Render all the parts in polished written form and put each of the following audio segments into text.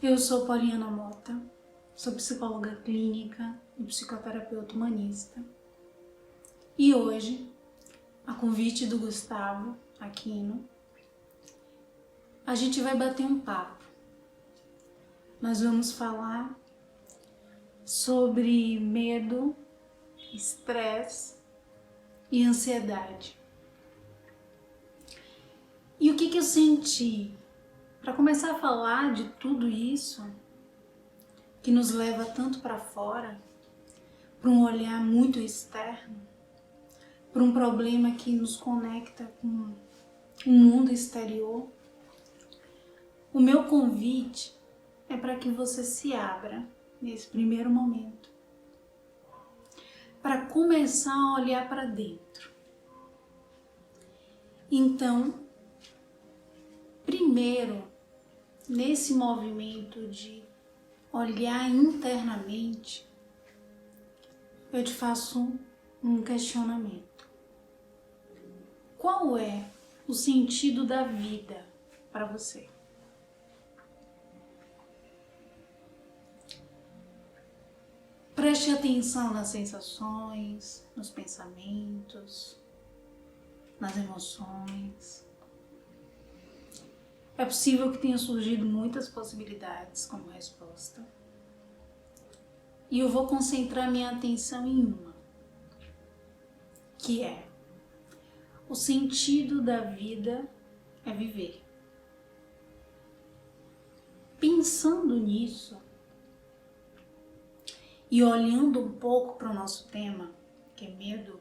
Eu sou Poliana Mota, sou psicóloga clínica e psicoterapeuta humanista. E hoje, a convite do Gustavo Aquino, a gente vai bater um papo. Nós vamos falar sobre medo, estresse e ansiedade. E o que eu senti? Para começar a falar de tudo isso que nos leva tanto para fora, para um olhar muito externo, para um problema que nos conecta com o mundo exterior, o meu convite é para que você se abra nesse primeiro momento, para começar a olhar para dentro. Então, primeiro, nesse movimento de olhar internamente, eu te faço um questionamento. Qual é o sentido da vida para você? Preste atenção nas sensações, nos pensamentos, nas emoções. É possível que tenham surgido muitas possibilidades como resposta. E eu vou concentrar minha atenção em uma, que é: o sentido da vida é viver. Pensando nisso e olhando um pouco para o nosso tema, que é medo,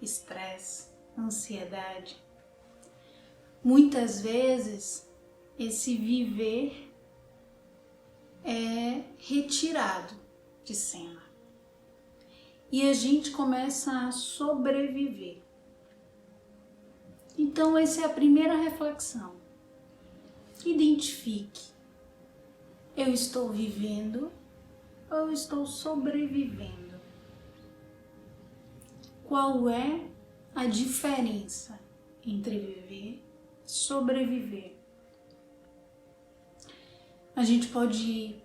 estresse, ansiedade, muitas vezes esse viver é retirado de cena e a gente começa a sobreviver. Então essa é a primeira reflexão. Identifique: eu estou vivendo ou eu estou sobrevivendo? Qual é a diferença entre viver e sobreviver? A gente pode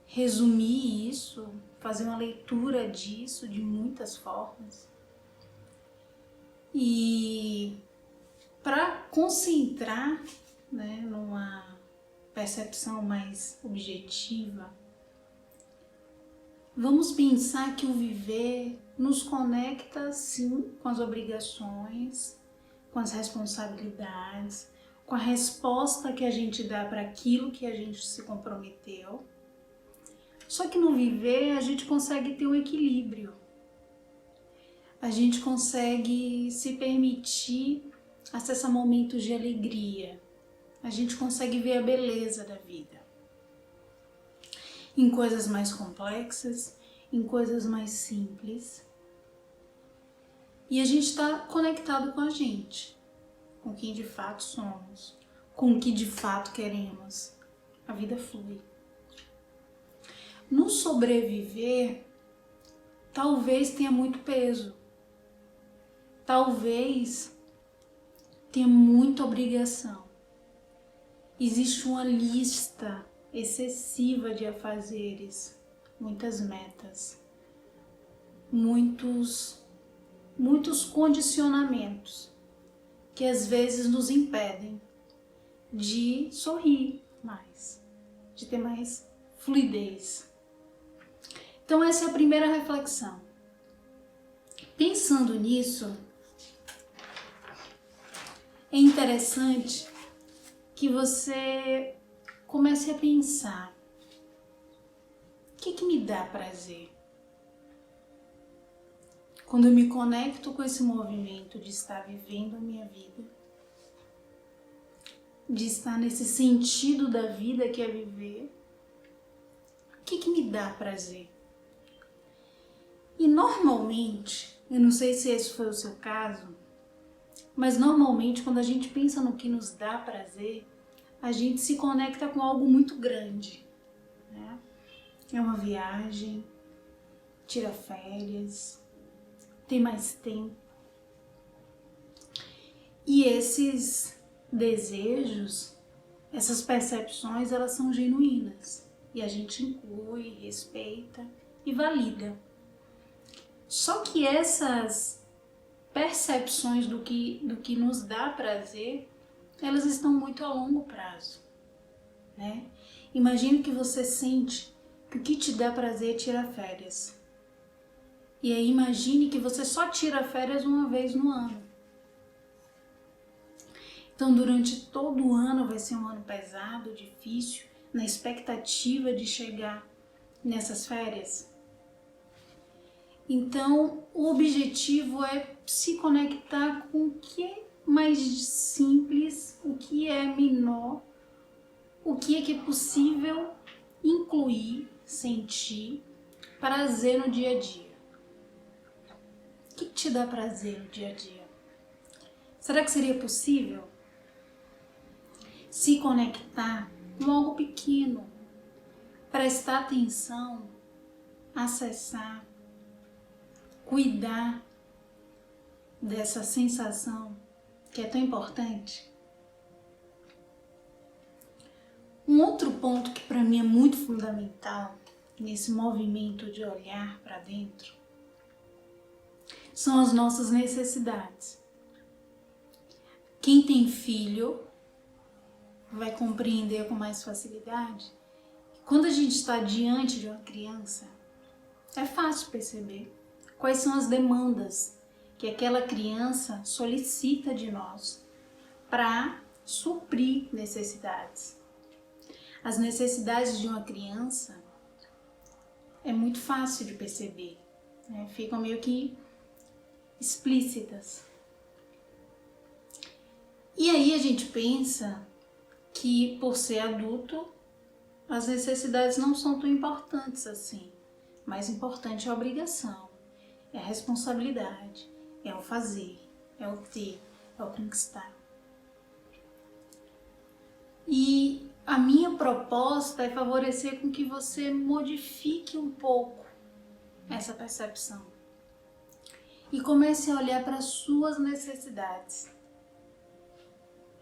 resumir isso, fazer uma leitura disso de muitas formas. E para concentrar, numa percepção mais objetiva, vamos pensar que o viver nos conecta sim com as obrigações, com as responsabilidades, com a resposta que a gente dá para aquilo que a gente se comprometeu. Só que no viver a gente consegue ter um equilíbrio. A gente consegue se permitir acessar momentos de alegria. A gente consegue ver a beleza da vida. Em coisas mais complexas, em coisas mais simples. E a gente está conectado com a gente, com quem de fato somos, com o que de fato queremos. A vida flui. No sobreviver, talvez tenha muito peso. Talvez tenha muita obrigação. Existe uma lista excessiva de afazeres, muitas metas, muitos condicionamentos que às vezes nos impedem de sorrir mais, de ter mais fluidez. Então essa é a primeira reflexão. Pensando nisso, é interessante que você comece a pensar: o que me dá prazer? Quando eu me conecto com esse movimento de estar vivendo a minha vida, de estar nesse sentido da vida que é viver, o que me dá prazer? E normalmente, eu não sei se esse foi o seu caso, mas normalmente quando a gente pensa no que nos dá prazer, a gente se conecta com algo muito grande, né? É uma viagem, tira férias, tem mais tempo. E esses desejos, essas percepções, elas são genuínas. e a gente inclui, respeita e valida. Só que essas percepções do que nos dá prazer, elas estão muito a longo prazo, né? Imagine que você sente que o que te dá prazer é tirar férias. E aí imagine que você só tira férias uma vez no ano. Então durante todo o ano vai ser um ano pesado, difícil, na expectativa de chegar nessas férias. Então o objetivo é se conectar com o que é mais simples, o que é menor, o que é possível incluir, sentir prazer no dia a dia. O que te dá prazer no dia a dia? Será que seria possível se conectar com algo pequeno, prestar atenção, acessar, cuidar dessa sensação que é tão importante? Um outro ponto que para mim é muito fundamental nesse movimento de olhar para dentro são as nossas necessidades. Quem tem filho vai compreender com mais facilidade. Quando a gente está diante de uma criança, é fácil perceber quais são as demandas que aquela criança solicita de nós para suprir necessidades. As necessidades de uma criança é muito fácil de perceber, né? Ficam meio que explícitas. E aí a gente pensa que por ser adulto as necessidades não são tão importantes assim. Mais importante é a obrigação, é a responsabilidade, é o fazer, é o ter, é o conquistar. E a minha proposta é favorecer com que você modifique um pouco essa percepção e comece a olhar para as suas necessidades.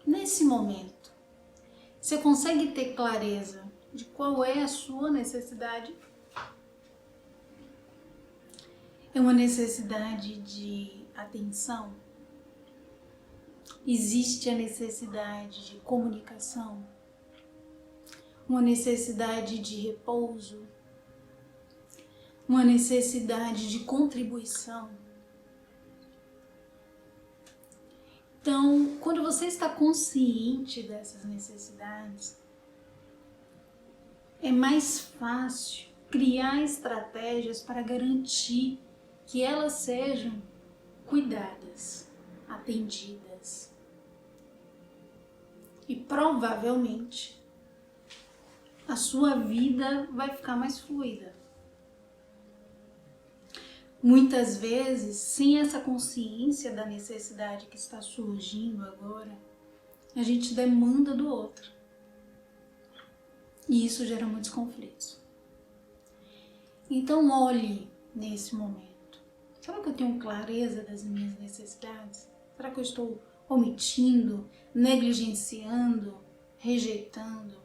Nesse momento, você consegue ter clareza de qual é a sua necessidade? É uma necessidade de atenção? Existe a necessidade de comunicação? Uma necessidade de repouso? Uma necessidade de contribuição? Então, quando você está consciente dessas necessidades, é mais fácil criar estratégias para garantir que elas sejam cuidadas, atendidas. E provavelmente a sua vida vai ficar mais fluida. Muitas vezes, sem essa consciência da necessidade que está surgindo agora, a gente demanda do outro. E isso gera muitos conflitos. Então olhe nesse momento. Será que eu tenho clareza das minhas necessidades? Será que eu estou omitindo, negligenciando, rejeitando?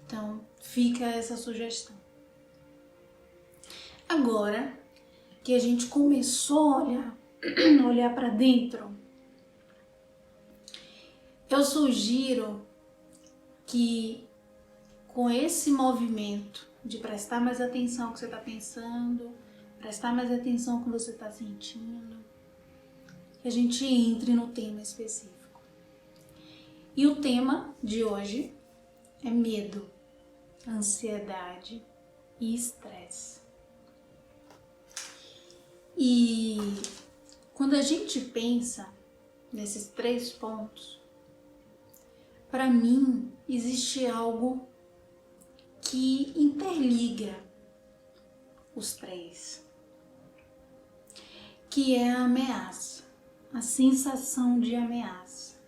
Então fica essa sugestão. Agora que a gente começou a olhar para dentro, eu sugiro que com esse movimento de prestar mais atenção ao que você está pensando, prestar mais atenção ao que você está sentindo, que a gente entre no tema específico. E o tema de hoje é medo, ansiedade e estresse. E quando a gente pensa nesses 3 pontos, para mim existe algo que interliga os 3, que é a ameaça, a sensação de ameaça.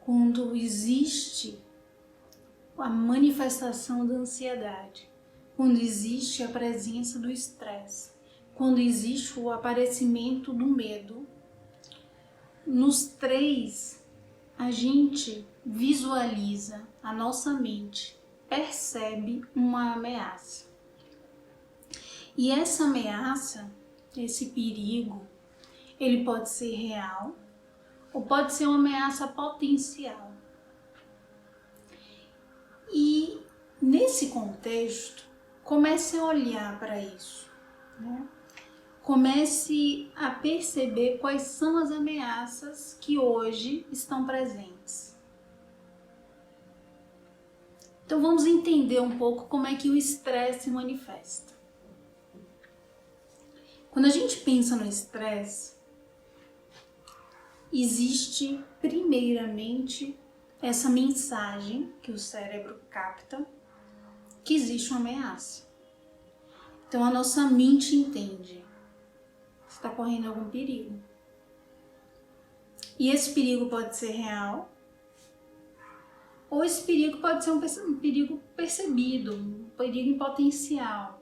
Quando existe a manifestação da ansiedade, quando existe a presença do estresse, quando existe o aparecimento do medo, nos 3 a gente visualiza, a nossa mente percebe uma ameaça. E essa ameaça, esse perigo, ele pode ser real ou pode ser uma ameaça potencial. E nesse contexto, comece a olhar para isso, né? Comece a perceber quais são as ameaças que hoje estão presentes. Então vamos entender um pouco como é que o estresse se manifesta. Quando a gente pensa no estresse, existe primeiramente essa mensagem que o cérebro capta que existe uma ameaça. Então a nossa mente entende que está correndo algum perigo. E esse perigo pode ser real, ou esse perigo pode ser um perigo percebido, um perigo em potencial.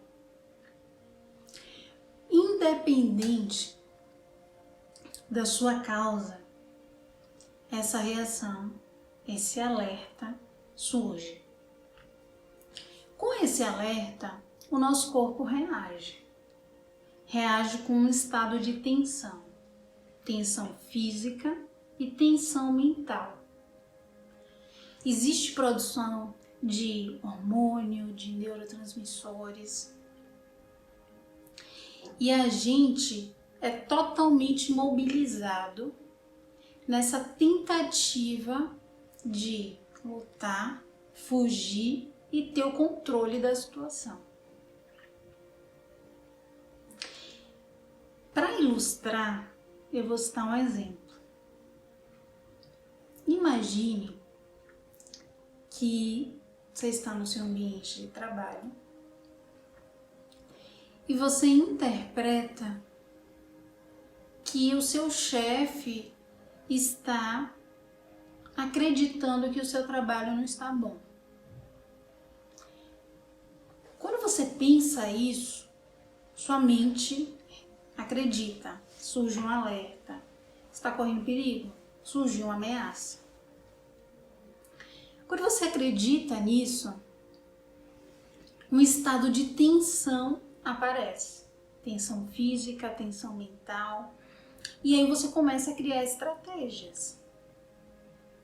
Independente da sua causa, essa reação, esse alerta surge. Com esse alerta, o nosso corpo reage. Reage com um estado de tensão. Tensão física e tensão mental. Existe produção de hormônio, de neurotransmissores. E a gente é totalmente mobilizado nessa tentativa de lutar, fugir e ter o controle da situação. Para ilustrar, eu vou citar um exemplo. Imagine que você está no seu ambiente de trabalho e você interpreta que o seu chefe está acreditando que o seu trabalho não está bom. Quando você pensa isso, sua mente acredita, surge um alerta, está correndo perigo, surge uma ameaça. Quando você acredita nisso, um estado de tensão aparece. Tensão física, tensão mental. E aí você começa a criar estratégias.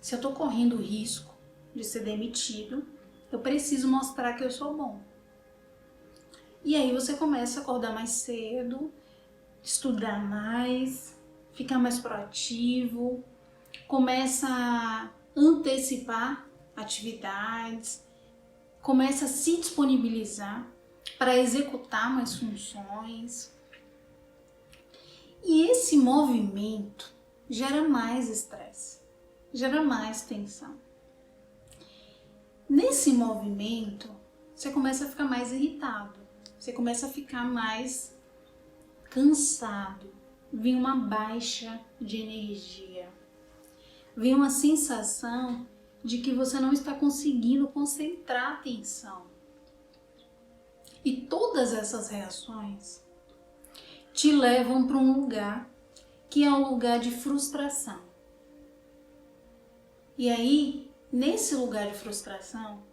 Se eu estou correndo o risco de ser demitido, eu preciso mostrar que eu sou bom. E aí você começa a acordar mais cedo, estudar mais, ficar mais proativo, começa a antecipar atividades, começa a se disponibilizar para executar mais funções. E esse movimento gera mais estresse, gera mais tensão. Nesse movimento, você começa a ficar mais irritado, você começa a ficar mais cansado, vem uma baixa de energia, vem uma sensação de que você não está conseguindo concentrar a atenção. E todas essas reações te levam para um lugar que é um lugar de frustração. E aí, nesse lugar de frustração,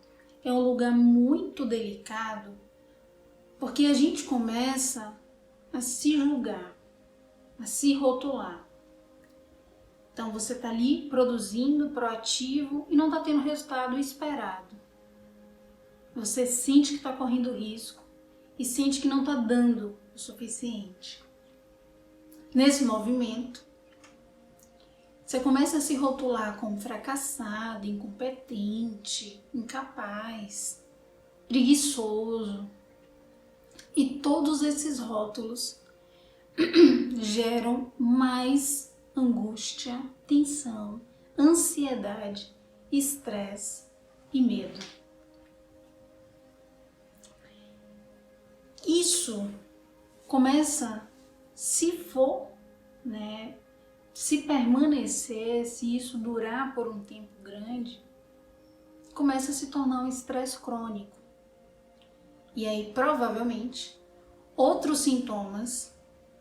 é um lugar muito delicado, porque a gente começa a se julgar, a se rotular. Então você está ali produzindo, proativo e não está tendo o resultado esperado. Você sente que está correndo risco e sente que não está dando o suficiente. Nesse movimento, você começa a se rotular como fracassado, incompetente, incapaz, preguiçoso. E todos esses rótulos geram mais angústia, tensão, ansiedade, estresse e medo. Isso começa, se for, se permanecer, se isso durar por um tempo grande, começa a se tornar um estresse crônico. E aí, provavelmente, outros sintomas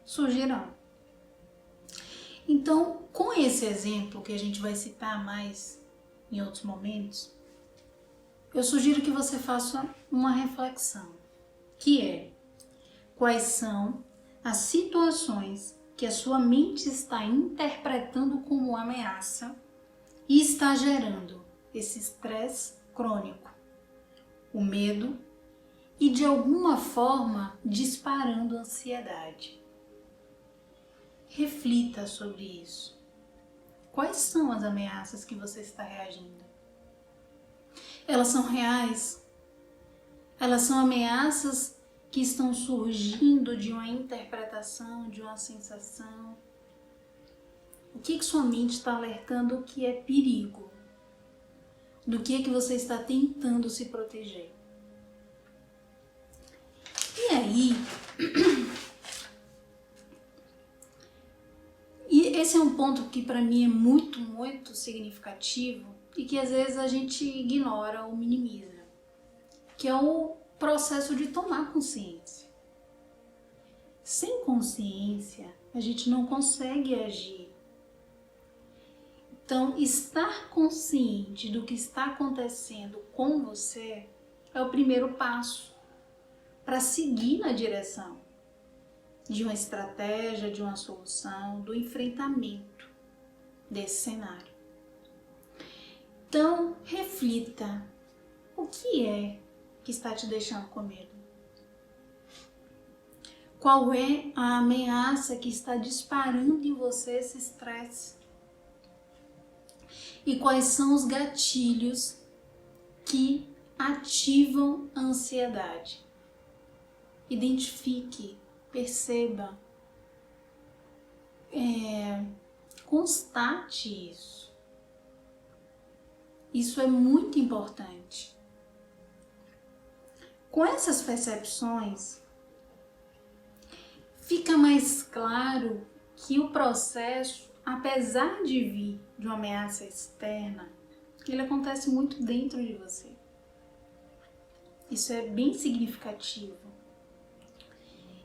surgirão. Então, com esse exemplo que a gente vai citar mais em outros momentos, eu sugiro que você faça uma reflexão, que é: quais são as situações que a sua mente está interpretando como ameaça e está gerando esse estresse crônico, o medo e de alguma forma disparando ansiedade. Reflita sobre isso. Quais são as ameaças que você está reagindo? Elas são reais? Elas são ameaças que estão surgindo de uma interpretação, de uma sensação? O que sua mente está alertando que é perigo? Do que você está tentando se proteger? E aí, e esse é um ponto que para mim é muito, muito significativo e que às vezes a gente ignora ou minimiza, que é o processo de tomar consciência. Sem consciência, a gente não consegue agir. Então, estar consciente do que está acontecendo com você é o primeiro passo para seguir na direção de uma estratégia, de uma solução, do enfrentamento desse cenário. Então, reflita: o que é que está te deixando com medo? Qual é a ameaça que está disparando em você esse estresse? E quais são os gatilhos que ativam a ansiedade? Identifique, perceba, constate isso. Isso é muito importante. Com essas percepções, fica mais claro que o processo, apesar de vir de uma ameaça externa, ele acontece muito dentro de você. Isso é bem significativo.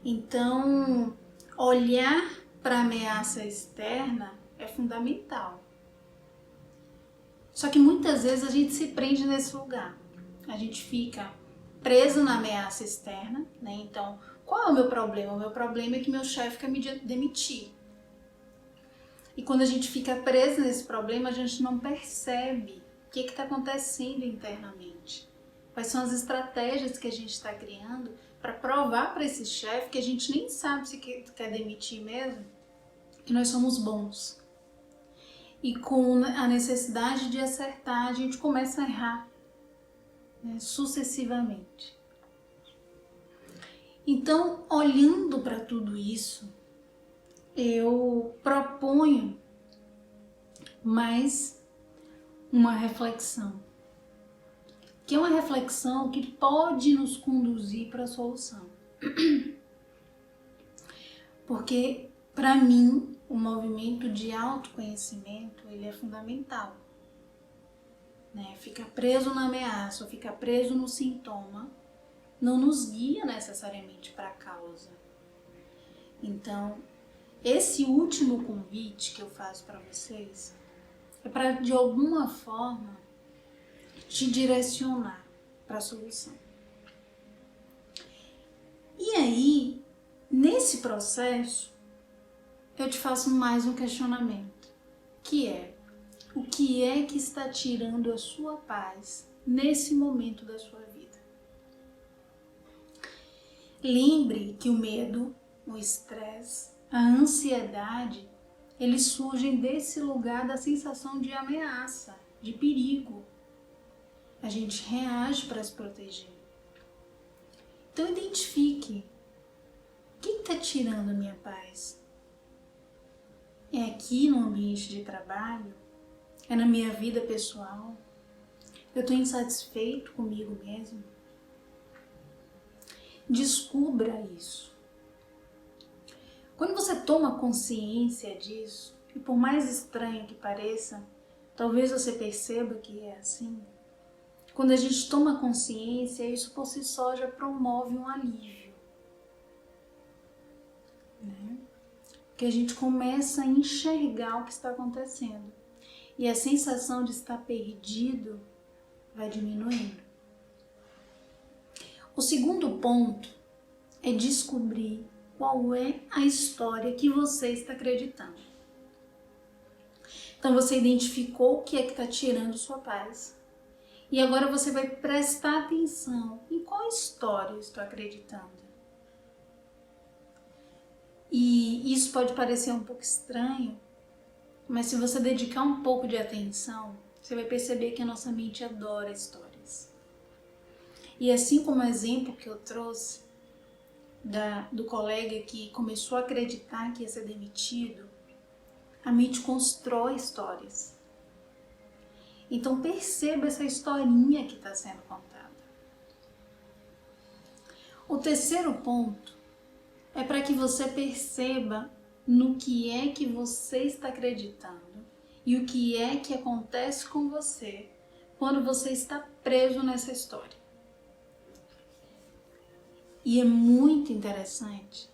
Então, olhar para a ameaça externa é fundamental. Só que muitas vezes a gente se prende nesse lugar. A gente fica preso na ameaça externa, né? Então, qual é o meu problema? O meu problema é que meu chefe quer me demitir. E quando a gente fica preso nesse problema, a gente não percebe o que está acontecendo internamente. Quais são as estratégias que a gente está criando para provar para esse chefe, que a gente nem sabe se quer demitir mesmo, que nós somos bons. E com a necessidade de acertar, a gente começa a errar, né, sucessivamente. Então, olhando para tudo isso, eu proponho mais uma reflexão, que é uma reflexão que pode nos conduzir para a solução. Porque, para mim, o movimento de autoconhecimento, ele é fundamental. Né? Ficar preso na ameaça ou ficar preso no sintoma não nos guia necessariamente para a causa. Então, esse último convite que eu faço para vocês é para, de alguma forma, te direcionar para a solução. E aí, nesse processo, eu te faço mais um questionamento, que é: o que é que está tirando a sua paz nesse momento da sua vida? Lembre que o medo, o estresse, a ansiedade, eles surgem desse lugar da sensação de ameaça, de perigo. A gente reage para se proteger. Então identifique: o que está tirando a minha paz? É aqui no ambiente de trabalho? É na minha vida pessoal? Eu estou insatisfeito comigo mesmo? Descubra isso. Quando você toma consciência disso, e por mais estranho que pareça, talvez você perceba que é assim. Quando a gente toma consciência, isso por si só já promove um alívio, né? Que a gente começa a enxergar o que está acontecendo. E a sensação de estar perdido vai diminuindo. O segundo ponto é descobrir qual é a história que você está acreditando. Então você identificou o que é que está tirando sua paz. E agora você vai prestar atenção em qual história eu estou acreditando. E isso pode parecer um pouco estranho, mas se você dedicar um pouco de atenção, você vai perceber que a nossa mente adora histórias. E assim como o exemplo que eu trouxe do colega que começou a acreditar que ia ser demitido, a mente constrói histórias. Então perceba essa historinha que está sendo contada. O terceiro ponto é para que você perceba no que é que você está acreditando e o que é que acontece com você quando você está preso nessa história. E é muito interessante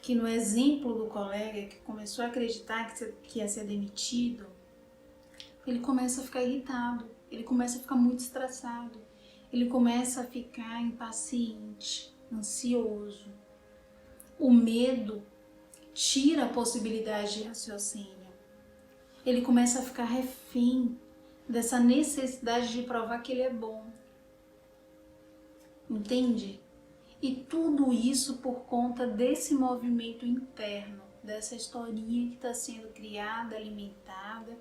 que no exemplo do colega que começou a acreditar que ia ser demitido, ele começa a ficar irritado, ele começa a ficar muito estressado, ele começa a ficar impaciente, ansioso. O medo tira a possibilidade de raciocínio. Ele começa a ficar refém dessa necessidade de provar que ele é bom. Entende? E tudo isso por conta desse movimento interno, dessa historinha que está sendo criada, alimentada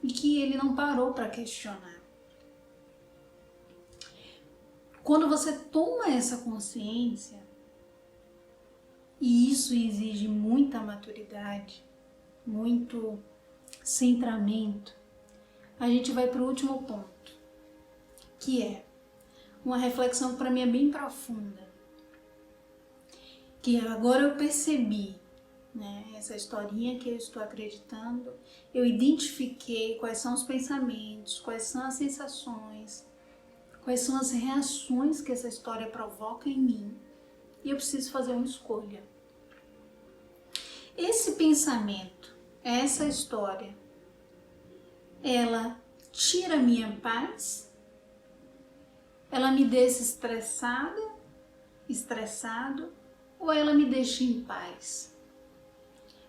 e que ele não parou para questionar. Quando você toma essa consciência, e isso exige muita maturidade, muito centramento, a gente vai para o último ponto, que é uma reflexão que para mim é bem profunda. Que agora eu percebi, né, essa historinha que eu estou acreditando, eu identifiquei quais são os pensamentos, quais são as sensações, quais são as reações que essa história provoca em mim, e eu preciso fazer uma escolha. Esse pensamento, essa história, ela tira a minha paz? Ela me deixa estressado, ou ela me deixa em paz?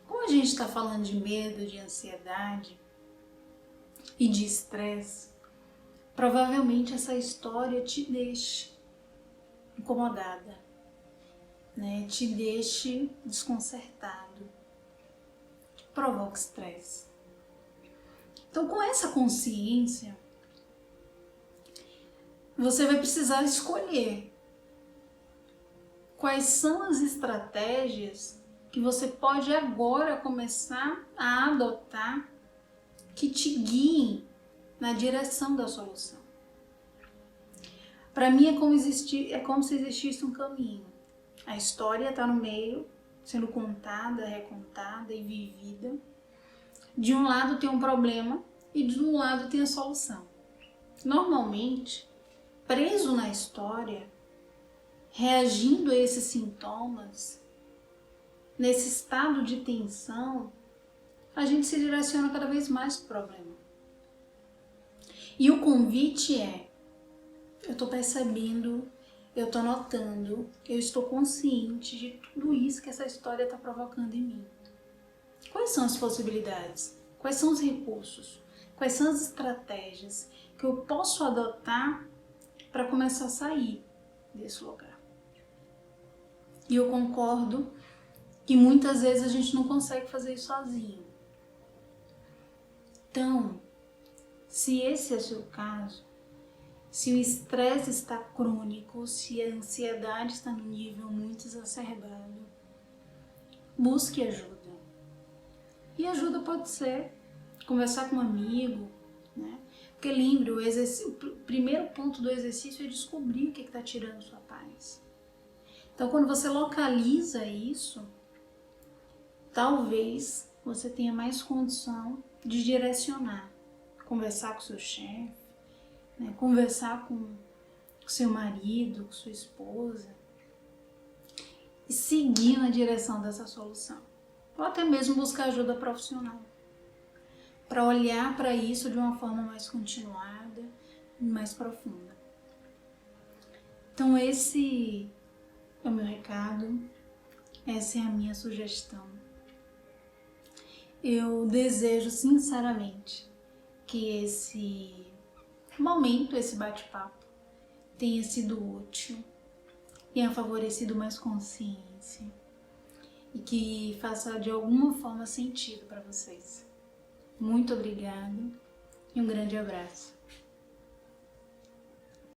Como a gente está falando de medo, de ansiedade e de estresse, provavelmente essa história te deixe incomodada, né? Te deixe desconcertado, provoca estresse. Então, com essa consciência, você vai precisar escolher quais são as estratégias que você pode agora começar a adotar que te guiem na direção da solução. Para mim é como se existisse um caminho. A história está no meio, sendo contada, recontada e vivida. De um lado tem um problema e de um lado tem a solução. Normalmente, preso na história, reagindo a esses sintomas, nesse estado de tensão, a gente se direciona cada vez mais para o problema. E o convite é, eu estou percebendo, eu estou notando, eu estou consciente de tudo isso que essa história está provocando em mim. Quais são as possibilidades? Quais são os recursos? Quais são as estratégias que eu posso adotar para começar a sair desse lugar? E eu concordo que muitas vezes a gente não consegue fazer isso sozinho. Então, se esse é o seu caso, se o estresse está crônico, se a ansiedade está no nível muito exacerbado, busque ajuda. E ajuda pode ser conversar com um amigo, né? Porque lembre, o primeiro ponto do exercício é descobrir o que está tirando sua paz. Então, quando você localiza isso, talvez você tenha mais condição de direcionar, conversar com seu chefe, né? Conversar com seu marido, com sua esposa e seguir na direção dessa solução. Ou até mesmo buscar ajuda profissional para olhar para isso de uma forma mais continuada e mais profunda. Então esse é o meu recado, essa é a minha sugestão. Eu desejo sinceramente que esse momento, esse bate-papo, tenha sido útil, tenha favorecido mais consciência e que faça de alguma forma sentido para vocês. Muito obrigada e um grande abraço.